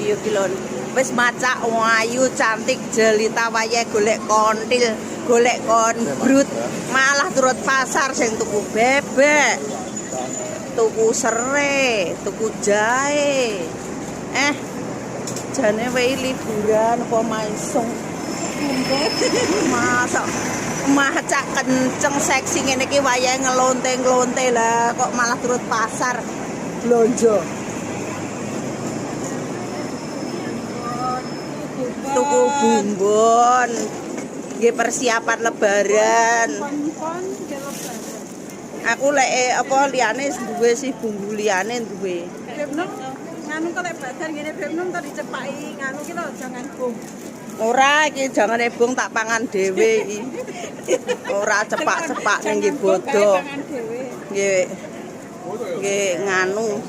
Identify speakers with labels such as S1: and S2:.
S1: guyu ki lho. Wis macak ayu cantik jelita wayahe golek kontil, golek konbrut, malah turut pasar sing tuku bebek. Tuku serai, tuku jahe. Jane wae liburan apa maisung. Masa macak kenceng seksi ngene iki wayahe ngelonte-ngelonte lah kok malah turut pasar blonjo. Tuku bumbon. Nggih persiapan lebaran. Aku lek apa liyane duwe sih bumbu liyane duwe.
S2: Nganu kok lek bazar ngene Bebnum to dicepaki nganu ki lho jangan bung.
S1: Ora iki jangan ebung tak pangan dhewe iki. Ora cepak-cepak ning nggih bodo. Nggih. Nggih nganu